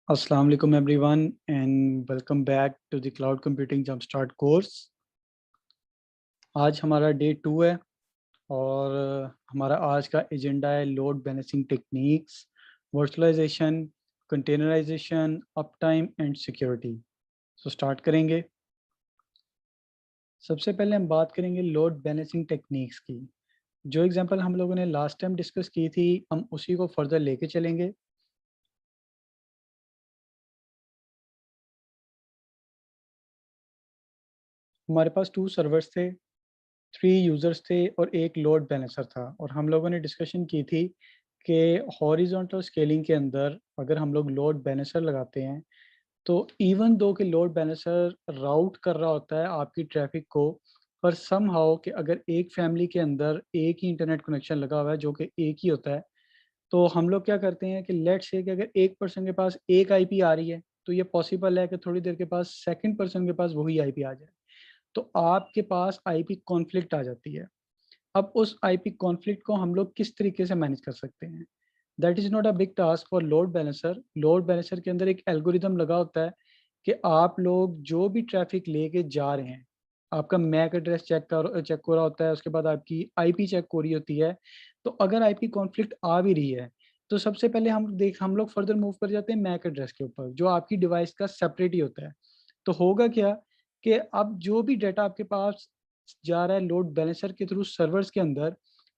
Assalamu alaikum everyone and welcome back to the Cloud Computing Jumpstart course। आज हमारा day 2 है और हमारा आज का एजेंडा है load balancing techniques, virtualisation, containerisation, uptime and security. So start करेंगे। सबसे पहले हम बात करेंगे लोड बैलेंसिंग टेक्निक्स की। जो एग्जांपल हम लोगों ने लास्ट टाइम डिस्कस की थी, हम उसी को फर्दर लेके चलेंगे। हमारे पास 2 सर्वर्स थे, 3 यूज़र्स थे और एक लोड बैलेंसर था। और हम लोगों ने डिस्कशन की थी कि हॉरिजॉन्टल स्केलिंग के अंदर अगर हम लोग लोड बैलेंसर लगाते हैं तो इवन दो कि लोड बैलेंसर राउट कर रहा होता है आपकी ट्रैफिक को, पर समहाउ कि अगर एक फैमिली के अंदर एक ही इंटरनेट कनेक्शन लगा हुआ है जो कि एक ही होता है, तो हम लोग क्या करते हैं कि लेट्स से कि अगर एक पर्सन के पास एक आईपी आ रही है तो ये पॉसिबल है कि थोड़ी देर के पास सेकंड पर्सन के पास वही आईपी आ जाए, तो आपके पास आईपी कॉन्फ्लिक्ट आ जाती है। अब उस आईपी कॉन्फ्लिक्ट को हम लोग किस तरीके से मैनेज कर सकते हैं? That is not a big task for load balancer. Load balancer के अंदर एक एल्गोरिदम लगा होता है कि आप लोग जो भी ट्रैफिक लेके जा रहे हैं, आपका मैक एड्रेस चेक हो रहा होता है, उसके बाद आपकी आईपी चेक हो रही होती है। तो अगर आईपी कॉन्फ्लिक्ट आ भी रही है, तो सबसे पहले हम लोग फर्दर मूव कर जाते हैं मैक एड्रेस के ऊपर, जो आपकी डिवाइस का सेपरेट ही होता है। तो होगा क्या कि अब जो भी डाटा आपके पास जा रहा है लोड बैलेंसर के थ्रू सर्वर्स के अंदर,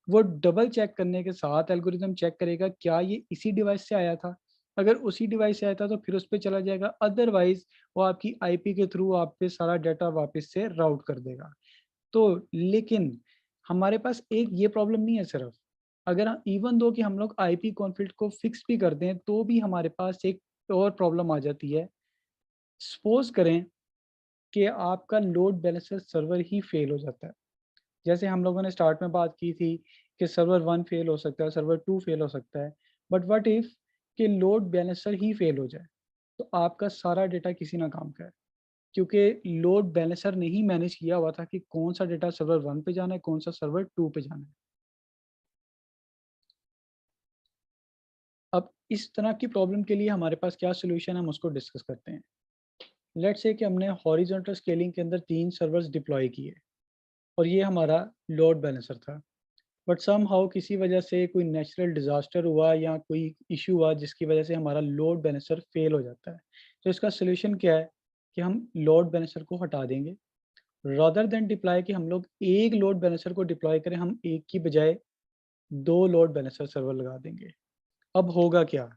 वो डबल चेक करने के साथ एल्गोरिदम चेक करेगा क्या ये इसी डिवाइस से आया था। अगर उसी डिवाइस से आया था तो फिर उस पे चला जाएगा, अदरवाइज वो आपकी आईपी के थ्रू आप पे सारा डाटा वापस से राउट कर देगा। तो लेकिन हमारे पास एक ये प्रॉब्लम नहीं है सिर्फ, अगर इवन दो कि हम लोग आईपी कॉन्फ्लिक्ट को फिक्स भी कर दें तो भी हमारे पास एक और प्रॉब्लम आ जाती है। सपोज करें कि आपका लोड बैलेंसर सर्वर ही फेल हो जाता है। जैसे हम लोगों ने स्टार्ट में बात की थी कि सर्वर 1 फेल हो सकता है, सर्वर 2 फेल हो सकता है, बट व्हाट इफ कि लोड बैलेंसर ही फेल हो जाए, तो आपका सारा डेटा किसी ना काम का है, क्योंकि लोड बैलेंसर ने ही मैनेज किया हुआ था कि कौन सा डेटा सर्वर 1 पे जाना है, कौन सा सर्वर 2 पे जाना है। अब इस तरह की प्रॉब्लम के लिए हमारे पास क्या सॉल्यूशन है, हम उसको डिस्कस करते हैं। लेट्स से कि हमने हॉरिजॉन्टल स्केलिंग के अंदर 3 सर्वर्स डिप्लॉय किए और ये हमारा लोड बैलेंसर था। बट समहाउ किसी वजह से कोई नेचुरल डिज़ास्टर हुआ या कोई इश्यू हुआ जिसकी वजह से हमारा लोड बैलेंसर फेल हो जाता है। तो इसका सॉल्यूशन क्या है कि हम लोड बैलेंसर को हटा देंगे। रादर देन डिप्लॉय कि हम लोग एक लोड बैलेंसर को डिप्लॉय करें, हम एक की बजाय 2 लोड बैलेंसर सर्वर लगा देंगे। अब होगा क्या?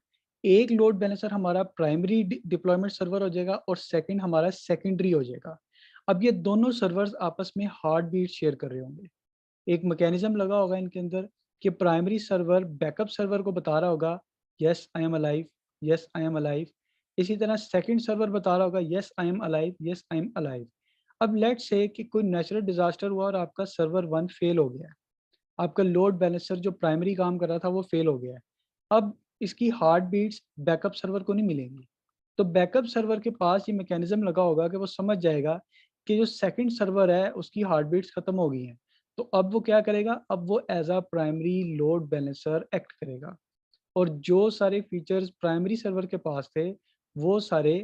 एक लोड बैलेंसर हमारा प्राइमरी डिप्लॉयमेंट सर्वर हो जाएगा और सेकंड हमारा सेकेंडरी हो जाएगा। अब ये दोनों सर्वर्स आपस में हार्ट बीट शेयर कर रहे होंगे। एक मैकेनिज्म लगा होगा इनके अंदर कि प्राइमरी सर्वर बैकअप सर्वर को बता रहा होगा yes I am alive, yes I am alive. इसी तरह सेकंड सर्वर बता रहा होगा yes I am alive, yes I am alive. अब लेट्स से कि कोई नेचुरल डिजास्टर हुआ और आपका सर्वर 1 फेल हो गया है, आपका लोड बैलेंसर जो प्राइमरी काम कर रहा था वो फेल हो गया है। अब इसकी हार्ट बीट्स बैकअप सर्वर को नहीं मिलेंगी। तो बैकअप सर्वर के पास ये मैकेनिज्म लगा होगा कि वो समझ जाएगा कि जो सेकंड सर्वर है उसकी हार्ट बीट्स खत्म हो गई हैं। तो अब वो क्या करेगा, अब वो as a primary load balancer act करेगा और जो सारे फीचर्स प्राइमरी सर्वर के पास थे वो सारे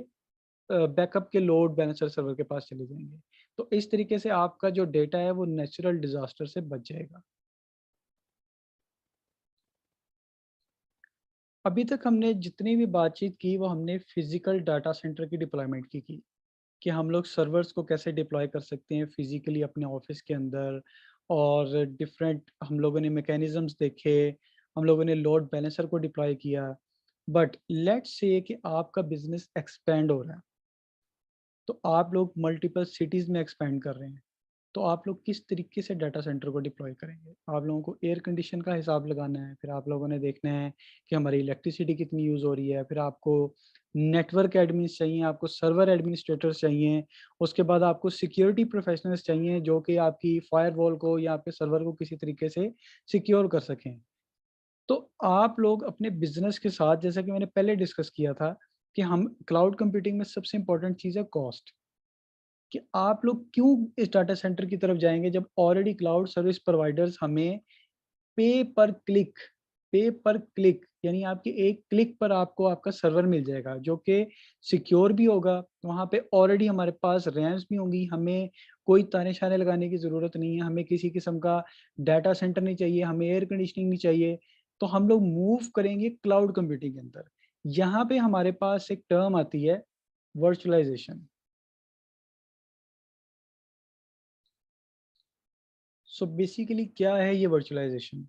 बैकअप के लोड बैलेंसर सर्वर के पास चले जाएंगे। तो इस तरीके से आपका जो डेटा है वो नेचुरल डिजास्टर से बच जाएगा। अभी तक हमने जितनी भी बातचीत की वो हमने फिजिकल डाटा सेंटर की डिप्लॉयमेंट की कि हम लोग सर्वर्स को कैसे डिप्लॉय कर सकते हैं फिजिकली अपने ऑफिस के अंदर, और डिफरेंट हम लोगों ने मैकेनिज्म्स देखे, हम लोगों ने लोड बैलेंसर को डिप्लॉय किया। बट लेट्स से कि आपका बिजनेस एक्सपेंड हो रहा है, तो आप लोग मल्टीपल सिटीज़ में एक्सपेंड कर रहे हैं, तो आप लोग किस तरीके से डाटा सेंटर को डिप्लॉय करेंगे? आप लोगों को एयर कंडीशन का हिसाब लगाना है, फिर आप लोगों ने देखना है कि हमारी इलेक्ट्रिसिटी कितनी यूज़ हो रही है, फिर आपको नेटवर्क एडमिन्स चाहिए, आपको सर्वर एडमिनिस्ट्रेटर्स चाहिए, उसके बाद आपको सिक्योरिटी प्रोफेशनल्स चाहिए जो कि आपकी फायरवॉल को या आपके सर्वर को किसी तरीके से सिक्योर कर सकें। तो आप लोग अपने बिज़नेस के साथ, जैसा कि मैंने पहले डिस्कस किया था, कि हम क्लाउड कंप्यूटिंग में सबसे इम्पोर्टेंट चीज़ है कॉस्ट। कि आप लोग क्यों इस डाटा सेंटर की तरफ जाएँगे जब ऑलरेडी क्लाउड सर्विस प्रोवाइडर्स हमें पे पर क्लिक पे पर क्लिक, यानी आपके एक क्लिक पर आपको आपका सर्वर मिल जाएगा जो कि सिक्योर भी होगा। वहाँ पे ऑलरेडी हमारे पास रैम्स भी होंगी, हमें कोई ताने-शाने लगाने की ज़रूरत नहीं है, हमें किसी किस्म का डाटा सेंटर नहीं चाहिए, हमें एयर कंडीशनिंग नहीं चाहिए। तो हम लोग मूव करेंगे क्लाउड कंप्यूटिंग के अंदर। यहाँ पे हमारे पास एक टर्म आती है वर्चुअलाइज़ेशन। सो बेसिकली क्या है ये वर्चुअलाइज़ेशन?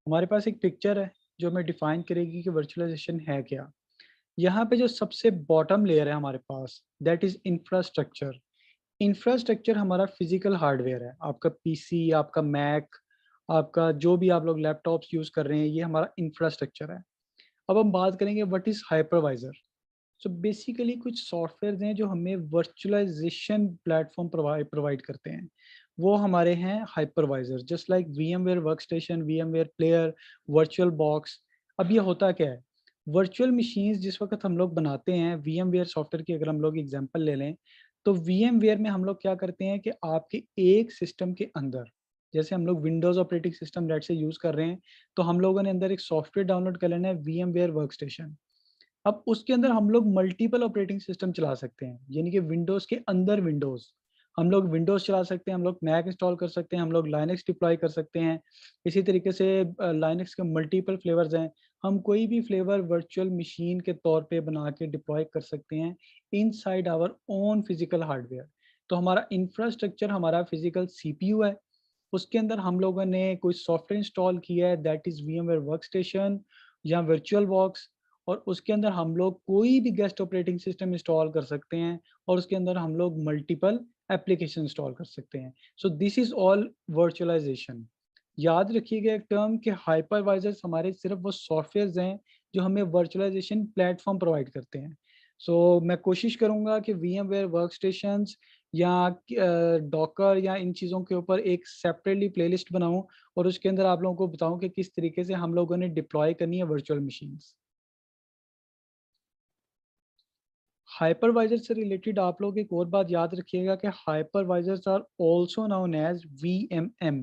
हमारे पास एक पिक्चर है जो हमें डिफाइन करेगी कि वर्चुअलाइजेशन है क्या। यहाँ पे जो सबसे बॉटम लेयर है हमारे पास, दैट इज इंफ्रास्ट्रक्चर। इंफ्रास्ट्रक्चर हमारा फिजिकल हार्डवेयर है, आपका पीसी, आपका मैक, आपका जो भी आप लोग लैपटॉप्स यूज कर रहे हैं, ये हमारा इंफ्रास्ट्रक्चर है। अब हम बात करेंगे what is hypervisor. So basically कुछ सॉफ्टवेयर हैं जो हमें वर्चुअलाइजेशन प्लेटफॉर्म प्रोवाइड करते हैं, वो हमारे हैं hypervisor, just like VMware workstation, VMware player, virtual box. अब ये होता क्या है, वर्चुअल मशीन्स जिस वक्त हम लोग बनाते हैं VMware सॉफ्टवेयर की अगर हम लोग एग्जांपल ले लें, तो VMware में हम लोग क्या करते हैं कि आपके एक सिस्टम के अंदर, जैसे हम लोग विंडोज ऑपरेटिंग सिस्टम लेट से यूज कर रहे हैं, तो हम लोगों ने अंदर एक सॉफ्टवेयर डाउनलोड कर लेना है VMware वर्कस्टेशन। अब उसके अंदर हम लोग मल्टीपल ऑपरेटिंग सिस्टम चला सकते हैं, यानी कि विंडोज़ के अंदर विंडोज़। हम लोग विंडोज़ चला सकते हैं, हम लोग मैक इंस्टॉल कर सकते हैं, हम लोग लाइनक्स डिप्लॉय कर सकते हैं। इसी तरीके से लाइनक्स के मल्टीपल फ्लेवर्स हैं। हम कोई भी फ्लेवर वर्चुअल मशीन के तौर पे बना के डिप्लॉय कर सकते हैं inside our own physical hardware. तो हमारा इंफ्रास्ट्रक्चर हमारा फिजिकल CPU है, उसके अंदर हम लोगों ने कोई सॉफ्टवेयर इंस्टॉल किया है, दैट इज़ VMware वर्कस्टेशन या वर्चुअल बॉक्स। और उसके अंदर हम लोग कोई भी गेस्ट ऑपरेटिंग सिस्टम इंस्टॉल कर सकते हैं और उसके अंदर हम लोग मल्टीपल एप्लीकेशन इंस्टॉल कर सकते हैं। So this is all virtualisation. याद रखिएगा एक टर्म कि हाइपरवाइजर्स हमारे सिर्फ वो सॉफ्टवेयर्स हैं जो हमें वर्चुअलाइजेशन प्लेटफॉर्म प्रोवाइड करते हैं। मैं कोशिश करूंगा कि VMware वर्कस्टेशंस या डॉकर या इन चीज़ों के ऊपर एक सेपरेटली प्लेलिस्ट बनाऊं और उसके अंदर आप लोगों को बताऊं कि किस तरीके से हम लोगों ने डिप्लॉय करनी है वर्चुअल मशीन्स। हाइपरवाइजर से रिलेटेड आप लोग एक और बात याद रखिएगा कि hypervisors are also known as VMM,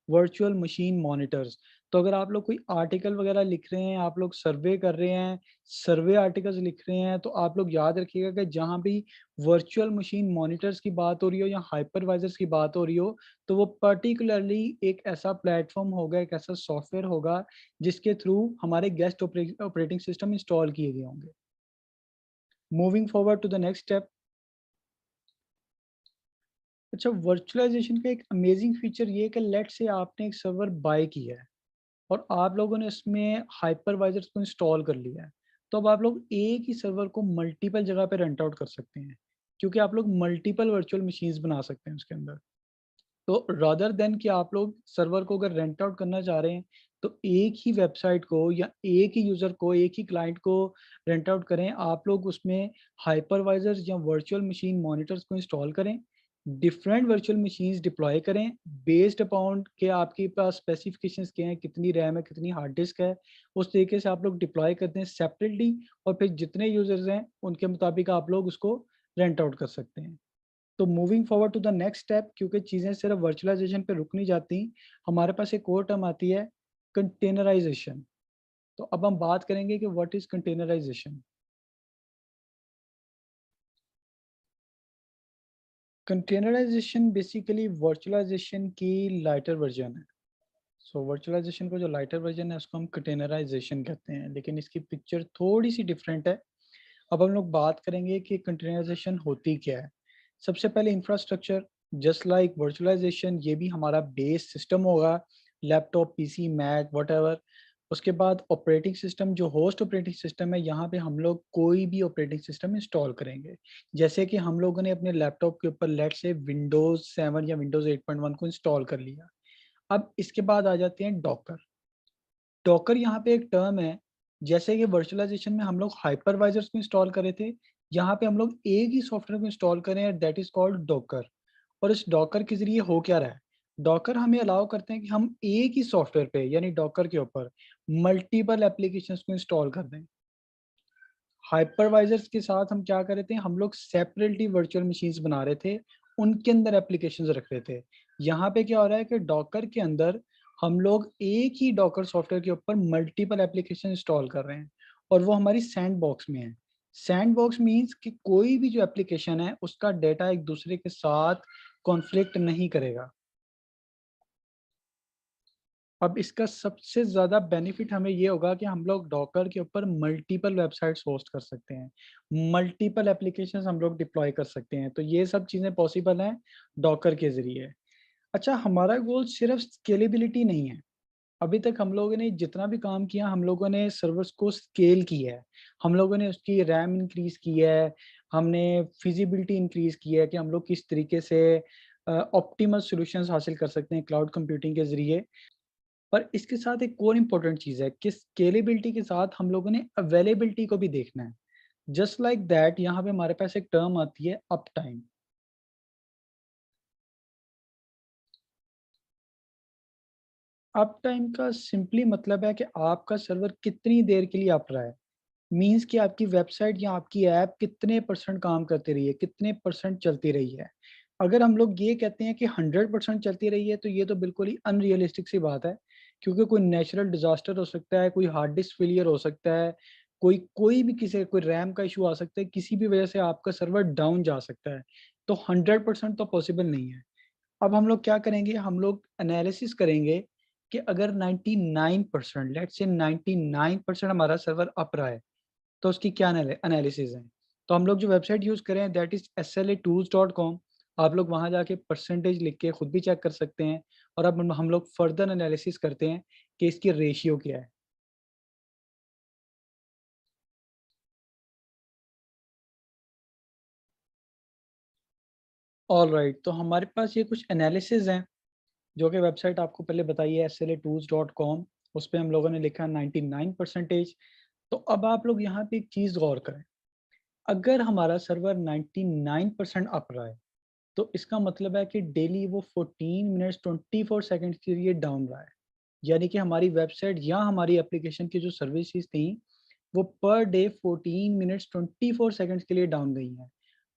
virtual machine monitors. तो अगर आप लोग कोई आर्टिकल वगैरह लिख रहे हैं, आप लोग सर्वे कर रहे हैं, सर्वे आर्टिकल्स लिख रहे हैं, तो आप लोग याद रखिएगा कि जहाँ भी वर्चुअल मशीन मॉनिटर्स की बात हो रही हो या हाइपरवाइजर्स की बात हो रही हो, तो वो पर्टिकुलरली एक ऐसा प्लेटफॉर्म होगा, एक ऐसा सॉफ्टवेयर होगा जिसके थ्रू हमारे गेस्ट ऑपरेटिंग सिस्टम इंस्टॉल किए गए होंगे। Moving forward to the next step. अच्छा, वर्चुअलाइजेशन का एक अमेजिंग फीचर ये है कि लेट से आपने एक सर्वर बाय किया है और आप लोगों ने इसमें हाइपरवाइजर्स को इंस्टॉल कर लिया है, तो अब आप लोग एक ही सर्वर को मल्टीपल जगह पे रेंट आउट कर सकते हैं, क्योंकि आप लोग मल्टीपल वर्चुअल मशीन्स बना सकते हैं उसके अंदर। तो रादर देन कि आप लोग सर्वर को अगर रेंट आउट करना चाह रहे हैं, तो एक ही वेबसाइट को या एक ही यूज़र को, एक ही क्लाइंट को रेंट आउट करें, आप लोग उसमें हाइपरवाइजर्स या वर्चुअल मशीन मॉनिटर्स को इंस्टॉल करें, डिफरेंट वर्चुअल मशीन्स डिप्लॉय करें बेस्ड अपॉन के आपके पास स्पेसिफिकेशंस क्या हैं, कितनी रैम है, कितनी हार्ड डिस्क है, उस तरीके से आप लोग डिप्लॉय करते हैं सेपरेटली। और फिर जितने यूजर्स हैं उनके मुताबिक आप लोग उसको रेंट आउट कर सकते हैं। तो moving forward to the next step, क्योंकि चीज़ें सिर्फ वर्चुअलाइजेशन पे रुक नहीं जाती, हमारे पास एक और टर्म आती है कंटेनराइजेशन। तो अब हम बात करेंगे कि what is containerisation. Containerisation basically virtualisation की लाइटर वर्जन है। वर्चुअलाइजेशन का जो लाइटर वर्जन है उसको हम कंटेनराइजेशन कहते हैं, लेकिन इसकी पिक्चर थोड़ी सी डिफरेंट है। अब हम लोग बात करेंगे कि कंटेनराइजेशन होती क्या है। सबसे पहले इंफ्रास्ट्रक्चर, जस्ट लाइक वर्चुअलाइजेशन, ये भी हमारा बेस सिस्टम होगा, लैपटॉप, पीसी, मैक, व्हाटएवर। उसके बाद ऑपरेटिंग सिस्टम, जो होस्ट ऑपरेटिंग सिस्टम है, यहाँ पे हम लोग कोई भी ऑपरेटिंग सिस्टम इंस्टॉल करेंगे। जैसे कि हम लोगों ने अपने लैपटॉप के ऊपर लेट से विंडोज 7 या विंडोज 8.1 को इंस्टॉल कर लिया। अब इसके बाद आ जाते हैं डॉकर। डॉकर यहाँ पे एक टर्म है, जैसे कि वर्चुअलाइजेशन में हम लोग हाइपरवाइजर्स को इंस्टॉल करे थे, यहाँ पे हम लोग एक ही सॉफ्टवेयर को इंस्टॉल करें, दैट इज कॉल्ड डॉकर। और इस डॉकर के जरिए हो क्या रहा है, डॉकर हमें अलाउ करते हैं कि हम एक ही सॉफ्टवेयर पे यानी डॉकर के ऊपर मल्टीपल एप्लीकेशंस को इंस्टॉल कर दें। हाइपरवाइजर्स के साथ हम क्या कर रहे थे, हम लोग सेपरेटली वर्चुअल मशीन्स बना रहे थे, उनके अंदर एप्लीकेशंस रख रहे थे। यहाँ पे क्या हो रहा है कि डॉकर के अंदर हम लोग एक ही डॉकर सॉफ्टवेयर के ऊपर मल्टीपल एप्लीकेशन इंस्टॉल कर रहे हैं और वो हमारी सैंड बॉक्स में है। सैंड बॉक्स मीन्स कि कोई भी जो एप्लीकेशन है उसका डेटा एक दूसरे के साथ कॉन्फ्लिक्ट नहीं करेगा। अब इसका सबसे ज़्यादा बेनिफिट हमें ये होगा कि हम लोग डॉकर के ऊपर मल्टीपल वेबसाइट्स होस्ट कर सकते हैं, मल्टीपल एप्लीकेशंस हम लोग डिप्लॉय कर सकते हैं। तो ये सब चीज़ें पॉसिबल हैं डॉकर के ज़रिए। अच्छा, हमारा गोल सिर्फ स्केलेबिलिटी नहीं है। अभी तक हम लोगों ने जितना भी काम किया, हम लोगों ने सर्वर्स को स्केल किया है। हम लोगों ने उसकी रैम इंक्रीज़ की है, हमने फिज़िबिलिटी इंक्रीज़ की है कि हम लोग किस तरीके से ऑप्टिमल सॉल्यूशंस हासिल कर सकते हैं क्लाउड कंप्यूटिंग के ज़रिए। पर इसके साथ एक और इम्पोर्टेंट चीज़ है कि स्केलेबिलिटी के साथ हम लोगों ने अवेलेबिलिटी को भी देखना है। जस्ट लाइक दैट यहाँ पे हमारे पास एक टर्म आती है अप टाइम। अप टाइम का सिंपली मतलब है कि आपका सर्वर कितनी देर के लिए अप रहा है। मीन्स कि आपकी वेबसाइट या आपकी ऐप कितने परसेंट काम करती रही है, कितने परसेंट चलती रही है। अगर हम लोग ये कहते हैं कि 100% चलती रही है, तो ये तो बिल्कुल ही अनरियलिस्टिक सी बात है, क्योंकि कोई नेचुरल डिज़ास्टर हो सकता है, कोई हार्ड डिस्क फेलियर हो सकता है, कोई कोई भी किसी कोई रैम का इश्यू आ सकता है, किसी भी वजह से आपका सर्वर डाउन जा सकता है। तो 100% तो पॉसिबल नहीं है। अब हम लोग क्या करेंगे, हम लोग एनालिसिस करेंगे कि अगर 99% लेट्स से 99% हमारा सर्वर अप रहा है, तो उसकी क्या एनालिसिस है। तो हम लोग जो वेबसाइट यूज़ करें दैट इज़ SLAtools.com। आप लोग वहाँ जाके परसेंटेज लिख के खुद भी चेक कर सकते हैं और अब हम लोग फर्दर एनालिसिस करते हैं कि इसकी रेशियो क्या है। ऑलराइट, तो हमारे पास ये कुछ एनालिसिस हैं जो कि वेबसाइट आपको पहले बताई है SLAtools.com। उस पे हम लोगों ने लिखा 99 परसेंटेज। तो अब आप लोग यहाँ पे एक चीज़ गौर करें, अगर हमारा सर्वर 99% अप रहा है, तो इसका मतलब है कि डेली वो 14 मिनट्स 24 सेकंड्स के लिए डाउन रहा है। यानी कि हमारी वेबसाइट या हमारी एप्लीकेशन की जो सर्विसेज थी, वो पर डे 14 मिनट्स 24 सेकंड्स के लिए डाउन गई हैं।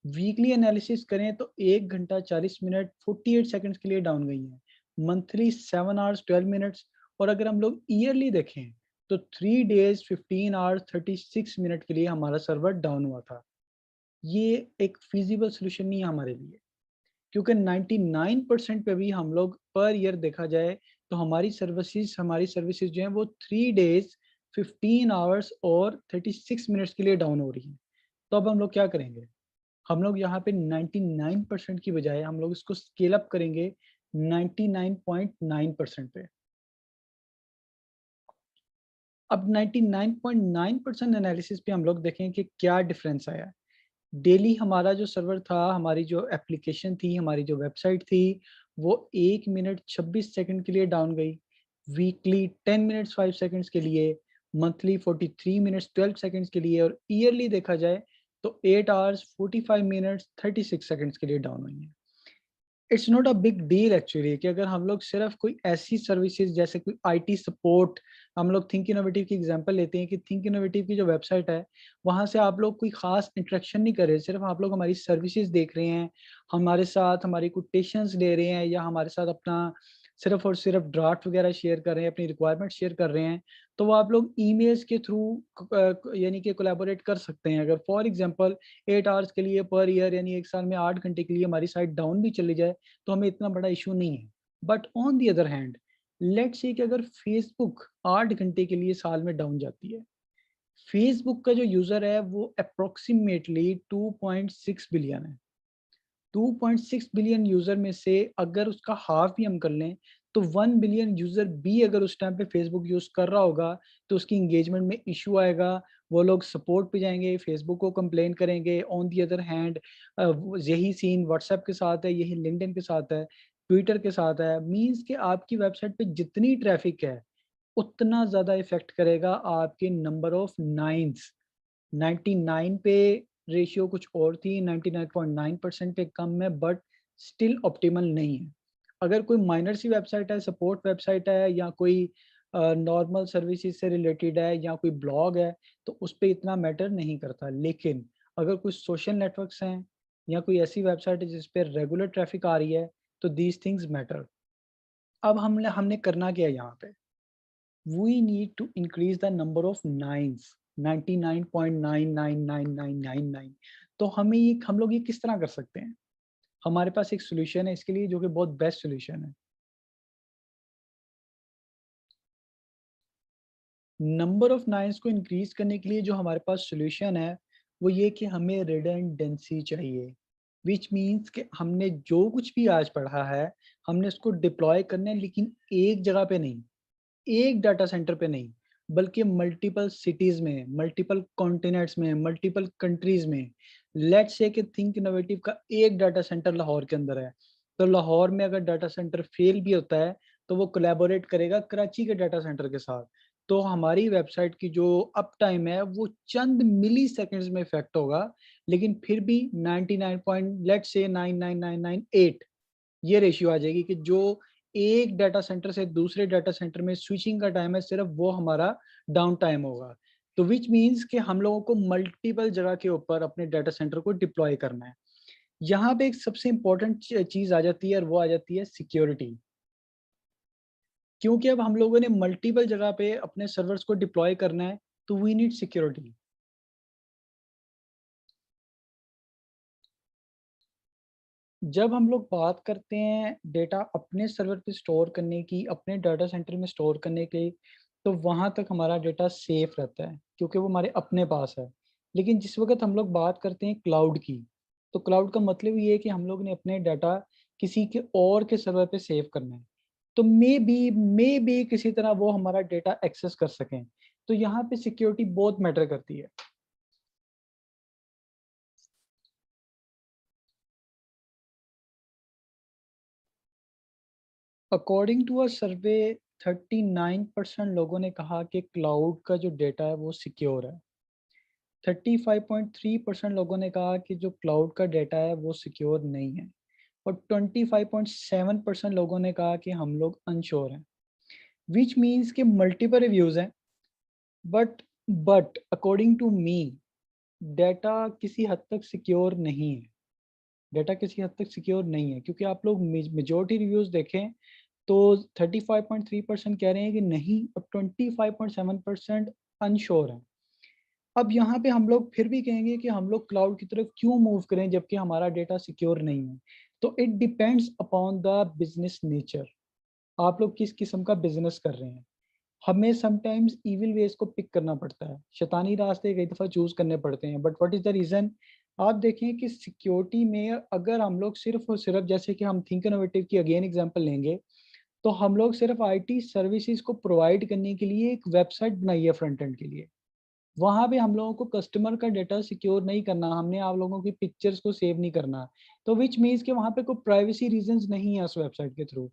वीकली एनालिसिस करें तो 1 घंटा 40 मिनट 48 सेकंड्स के लिए डाउन गई हैं। Monthly 7 hours 12 minutes. और अगर हम लोग ईयरली देखें तो 3 डेज़ 15 आवर्स 36 मिनट के लिए हमारा सर्वर डाउन हुआ था। ये एक फ़ीज़िबल सॉल्यूशन नहीं है हमारे लिए। क्योंकि 99% पे भी हम लोग पर ईयर देखा जाए तो हमारी सर्विसेज जो हैं वो 3 डेज़ 15 आवर्स और 36 मिनट्स के लिए डाउन हो रही हैं। तो अब हम लोग क्या करेंगे? हम लोग यहाँ पे 99% की बजाय हम लोग इसको स्केल अप करेंगे 99.9% पे। अब 99.9% एनालिसिस पे हम लोग देखें कि क्या डिफरेंस आया है। डेली हमारा जो सर्वर था, हमारी जो एप्लीकेशन थी, हमारी जो वेबसाइट थी, वो 1 मिनट 26 सेकंड के लिए डाउन गई। वीकली 10 मिनट्स 5 सेकंड्स के लिए, मंथली 43 मिनट्स 12 सेकंड्स के लिए और ईयरली देखा जाए तो 8 आवर्स 45 मिनट्स 36 सेकंड्स के लिए डाउन हुई है। It's not a big deal actually कि अगर हम लोग सिर्फ कोई ऐसी सर्विसेज जैसे कोई आईटी सपोर्ट, हम लोग थिंक इनोवेटिव की एग्जांपल लेते हैं कि थिंक इनोवेटिव की जो वेबसाइट है, वहाँ से आप लोग कोई खास इंटरेक्शन नहीं कर रहे, सिर्फ आप लोग हमारी सर्विसेज देख रहे हैं, हमारे साथ हमारी कोटेशंस ले रहे हैं या हमारे साथ अपना सिर्फ और सिर्फ ड्राफ्ट वगैरह शेयर कर रहे हैं, अपनी रिक्वायरमेंट शेयर कर रहे हैं। तो वो आप लोग ईमेल्स के थ्रू यानी कि कोलैबोरेट कर सकते हैं। अगर फॉर एग्जांपल 8 आवर्स के लिए पर ईयर यानी 1 साल में 8 घंटे के लिए हमारी साइट डाउन भी चली जाए, तो हमें इतना बड़ा इश्यू नहीं है। But on the other hand, let's say कि अगर फेसबुक 8 घंटे के लिए साल में डाउन जाती है, फेसबुक का जो यूज़र है वो अप्रॉक्सिमेटली 2.6 बिलियन है। 2.6 बिलियन यूज़र में से अगर उसका हाफ भी हम कर लें, तो 1 बिलियन यूज़र भी अगर उस टाइम पे फेसबुक यूज़ कर रहा होगा, तो उसकी एंगेजमेंट में इश्यू आएगा। वो लोग सपोर्ट पे जाएँगे, फेसबुक को कंप्लेन करेंगे। ऑन द अदर हैंड यही सीन व्हाट्सएप के साथ है, यही लिंक्डइन के साथ है, ट्विटर के साथ है। मीन्स कि आपकी वेबसाइट पे जितनी ट्रैफ़िक है, उतना ज़्यादा इफ़ेक्ट करेगा आपके नंबर ऑफ नाइन्स। 99 पे रेशियो कुछ और थी, 99.9% पे कम है बट स्टिल ऑप्टिमल नहीं है। अगर कोई माइनर सी वेबसाइट है, सपोर्ट वेबसाइट है या कोई नॉर्मल सर्विसेज से रिलेटेड है या कोई ब्लॉग है, तो उस पे इतना मैटर नहीं करता। लेकिन अगर कोई सोशल नेटवर्क्स हैं या कोई ऐसी वेबसाइट है जिस पे रेगुलर ट्रैफिक आ रही है, तो दीज़ थिंग्स मैटर। अब हमने हमने करना क्या है यहाँ पे? We need to increase the number of nines, 99.999999। तो हम लोग ये किस तरह कर सकते हैं? हमारे पास एक सॉल्यूशन है इसके लिए जो कि बहुत बेस्ट सॉल्यूशन है। नंबर ऑफ नाइन्स को इंक्रीज करने के लिए जो हमारे पास सॉल्यूशन है वो ये कि हमें रिडंडेंसी चाहिए, विच मीन्स कि हमने जो कुछ भी आज पढ़ा है हमने उसको डिप्लॉय करना है, लेकिन एक जगह पे नहीं, एक डाटा सेंटर पे नहीं, बल्कि मल्टीपल सिटीज में, मल्टीपल कॉन्टिनेंट्स में, मल्टीपल कंट्रीज में। लेट्स से कि थिंक इनोवेटिव का एक डाटा सेंटर लाहौर के अंदर है, तो लाहौर में अगर डाटा सेंटर फेल भी होता है तो वो कोलैबोरेट करेगा कराची के डाटा सेंटर के साथ। तो हमारी वेबसाइट की जो अप टाइम है वो चंद मिली सेकेंड्स में इफेक्ट होगा, लेकिन फिर भी 99 पॉइंट लेट्स से 99998 ये रेशियो आ जाएगी कि जो एक डाटा सेंटर से दूसरे डाटा सेंटर में स्विचिंग का टाइम है सिर्फ वो हमारा डाउन टाइम होगा। तो विच मीन्स कि हम लोगों को मल्टीपल जगह के ऊपर अपने डाटा सेंटर को डिप्लॉय करना है। यहाँ पे एक सबसे इंपॉर्टेंट चीज आ जाती है और वो आ जाती है सिक्योरिटी। क्योंकि अब हम लोगों ने मल्टीपल जगह पे अपने सर्वर्स को डिप्लॉय करना है तो वी नीड सिक्योरिटी। जब हम लोग बात करते हैं डेटा अपने सर्वर पे स्टोर करने की, अपने डाटा सेंटर में स्टोर करने की, तो वहाँ तक हमारा डेटा सेफ रहता है क्योंकि वो हमारे अपने पास है। लेकिन जिस वक्त हम लोग बात करते हैं क्लाउड की, तो क्लाउड का मतलब ये है कि हम लोग ने अपने डाटा किसी के और के सर्वर पे सेव करना है। तो मे बी किसी तरह वो हमारा डेटा एक्सेस कर सकें। तो यहाँ पे सिक्योरिटी बहुत मैटर करती है। अकॉर्डिंग टू अ सर्वे 39% लोगों ने कहा कि क्लाउड का जो डेटा है वो सिक्योर है। 35.3% लोगों ने कहा कि जो क्लाउड का डेटा है वो सिक्योर नहीं है। और 25.7% लोगों ने कहा कि हम लोग अनश्योर हैं। विच मीन्स के मल्टीपल रिव्यूज हैं। But but according to me data किसी हद तक सिक्योर नहीं है। डेटा किसी हद तक सिक्योर नहीं है क्योंकि आप लोग मेजोरिटी रिव्यूज देखें तो 35.3% कह रहे हैं कि नहीं और 25.7% अनश्योर है। अब यहाँ पे हम लोग फिर भी कहेंगे कि हम लोग क्लाउड की तरफ क्यों मूव करें जबकि हमारा डेटा सिक्योर नहीं है। तो it depends upon the business nature. आप लोग किस किस्म का बिजनेस कर रहे हैं। हमें समटाइम्स इविल वेज को पिक करना पड़ता है, शैतानी रास्ते कई दफ़ा चूज करने पड़ते हैं। But what is the reason? आप देखें कि सिक्योरिटी में अगर हम लोग सिर्फ और सिर्फ जैसे कि हम थिंक इनोवेटिव की अगेन एग्जांपल लेंगे, तो हम लोग सिर्फ आईटी सर्विसेज को प्रोवाइड करने के लिए एक वेबसाइट बनाई है फ्रंट एंड के लिए। वहाँ पे हम लोगों को कस्टमर का डेटा सिक्योर नहीं करना, हमने आप लोगों की पिक्चर्स को सेव नहीं करना। तो विच मीन्स कि वहाँ पे कोई प्राइवेसी रीजंस नहीं है उस वेबसाइट के थ्रू।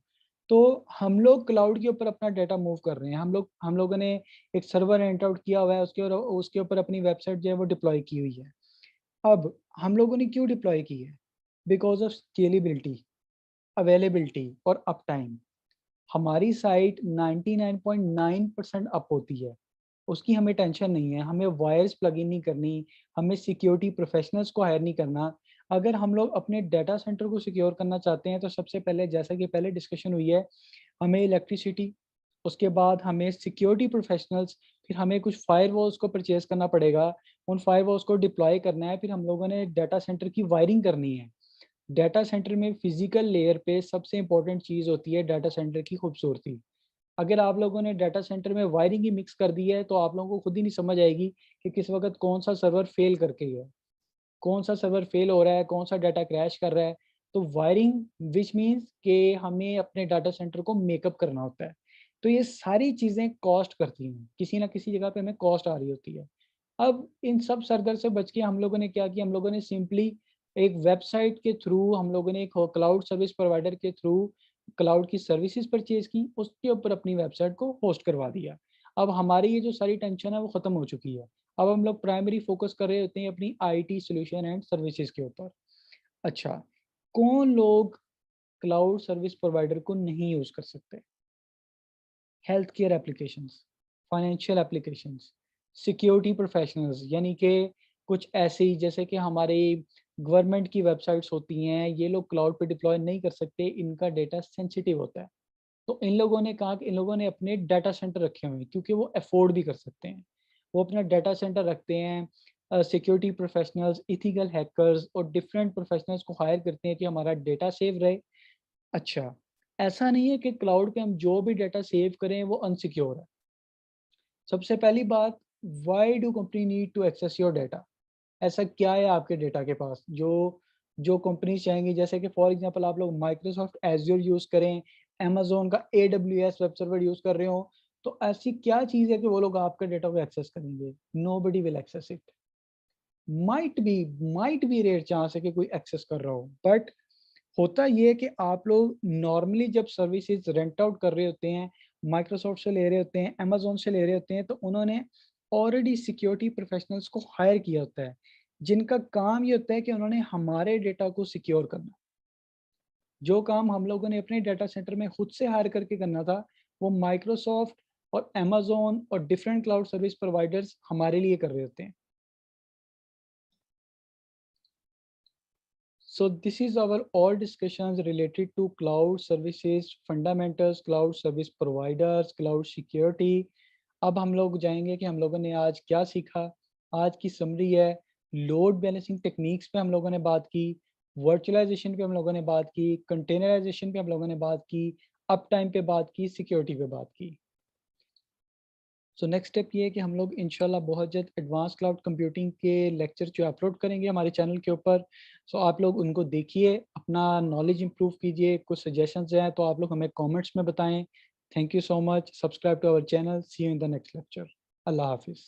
तो हम लोग क्लाउड के ऊपर अपना डेटा मूव कर रहे हैं। हम लोगों ने एक सर्वर रेंट आउट किया हुआ है, उसके ऊपर अपनी वेबसाइट जो है वो डिप्लॉय की हुई है। अब हम लोगों ने क्यों डिप्लॉय की है? बिकॉज ऑफ स्केलेबिलिटी, अवेलेबिलिटी और अप टाइम। हमारी साइट 99.9% अप होती है, उसकी हमें टेंशन नहीं है, हमें वायर्स प्लग इन नहीं करनी, हमें सिक्योरिटी प्रोफेशनल्स को हायर नहीं करना। अगर हम लोग अपने डाटा सेंटर को सिक्योर करना चाहते हैं तो सबसे पहले जैसा कि पहले डिस्कशन हुई है, हमें इलेक्ट्रिसिटी, उसके बाद हमें सिक्योरिटी प्रोफेशनल्स, फिर हमें कुछ फायरवॉल्स को परचेज करना पड़ेगा, उन फायरवॉल्स को डिप्लॉय करना है, फिर हम लोगों ने डाटा सेंटर की वायरिंग करनी है। डाटा सेंटर में फिजिकल लेयर पे सबसे इंपॉर्टेंट चीज़ होती है डाटा सेंटर की खूबसूरती। अगर आप लोगों ने डाटा सेंटर में वायरिंग ही मिक्स कर दी है तो आप लोगों को खुद ही नहीं समझ आएगी कि किस वक्त कौन सा सर्वर फेल करके है, कौन सा सर्वर फेल हो रहा है, कौन सा डाटा क्रैश कर रहा है। तो वायरिंग विच मीन्स कि हमें अपने डाटा सेंटर को मेकअप करना होता है। तो ये सारी चीज़ें कॉस्ट करती हैं, किसी ना किसी जगह पे हमें कॉस्ट आ रही होती है। अब इन सब सरदर्द से बच के हम लोगों ने क्या किया, हम लोगों ने सिंपली एक वेबसाइट के थ्रू, हम लोगों ने एक क्लाउड सर्विस प्रोवाइडर के थ्रू क्लाउड की सर्विसेज परचेज की, उसके ऊपर अपनी वेबसाइट को होस्ट करवा दिया। अब हमारी ये जो सारी टेंशन है वो ख़त्म हो चुकी है। अब हम लोग प्राइमरी फोकस कर रहे होते हैं अपनी आईटी सॉल्यूशन एंड सर्विसेज के ऊपर। अच्छा, कौन लोग क्लाउड सर्विस प्रोवाइडर को नहीं यूज़ कर सकते? Health care applications, financial applications, security professionals, यानी कि कुछ ऐसी जैसे कि हमारी गवर्नमेंट की वेबसाइट्स होती हैं, ये लोग क्लाउड पे डिप्लॉय नहीं कर सकते, इनका डेटा सेंसिटिव होता है। तो इन लोगों ने कहा कि इन लोगों ने अपने डाटा सेंटर रखे हुए हैं क्योंकि वो अफोर्ड भी कर सकते हैं। वो अपना डाटा सेंटर रखते हैं, सिक्योरिटी प्रोफेशनल्स, इथिकल हैकर्स और डिफरेंट प्रोफेशनल्स को हायर करते हैं कि हमारा डेटा सेव रहे। अच्छा, ऐसा नहीं है कि क्लाउड पे हम जो भी डाटा सेव करें वो अनसिक्योर है। सबसे पहली बात, why do company need to access your data? ऐसा क्या है आपके डेटा के पास जो जो कंपनी चाहेंगी? जैसे कि फॉर एग्जांपल आप लोग माइक्रोसॉफ्ट एज़्योर यूज़ करें, अमेज़न का एडब्ल्यूएस वेब सर्वर यूज़ कर रहे हो, तो ऐसी क्या चीज़ है कि वो लोग आपके डेटा को एक्सेस करेंगे? Nobody will access it. Might be might be rare chance है कि कोई एक्सेस कर रहा हो, बट होता ये है कि आप लोग नॉर्मली जब सर्विसेज रेंट आउट कर रहे होते हैं, माइक्रोसॉफ्ट से ले रहे होते हैं, अमेज़न से ले रहे होते हैं, तो उन्होंने ऑलरेडी सिक्योरिटी प्रोफेशनल्स को हायर किया होता है, जिनका काम ये होता है कि उन्होंने हमारे डेटा को सिक्योर करना। जो काम हम लोगों ने अपने डाटा सेंटर में खुद से हायर करके करना था, वो माइक्रोसॉफ्ट और अमेज़न और डिफरेंट क्लाउड सर्विस प्रोवाइडर्स हमारे लिए कर रहे होते हैं। So this is our all discussions related to cloud services, fundamentals, cloud service providers, cloud security. अब हम लोग जाएंगे कि हम लोगों ने आज क्या सीखा। आज की समरी है, लोड बैलेंसिंग टेक्निक्स पे हम लोगों ने बात की, वर्चुअलाइजेशन पे हम लोगों ने बात की, कंटेनराइजेशन पे हम लोगों ने बात की, अप टाइम पे बात की, सिक्योरिटी पे बात की। सो नेक्स्ट स्टेप ये है कि हम लोग इंशाल्लाह बहुत जल्द एडवांस क्लाउड कंप्यूटिंग के लेक्चर जो अपलोड करेंगे हमारे चैनल के ऊपर। सो आप लोग उनको देखिए, अपना नॉलेज इंप्रूव कीजिए। कुछ सजेशंस हैं तो आप लोग हमें कमेंट्स में बताएं। Thank you so much. Subscribe to our channel. See you in the next lecture. अल्लाह हाफिज़।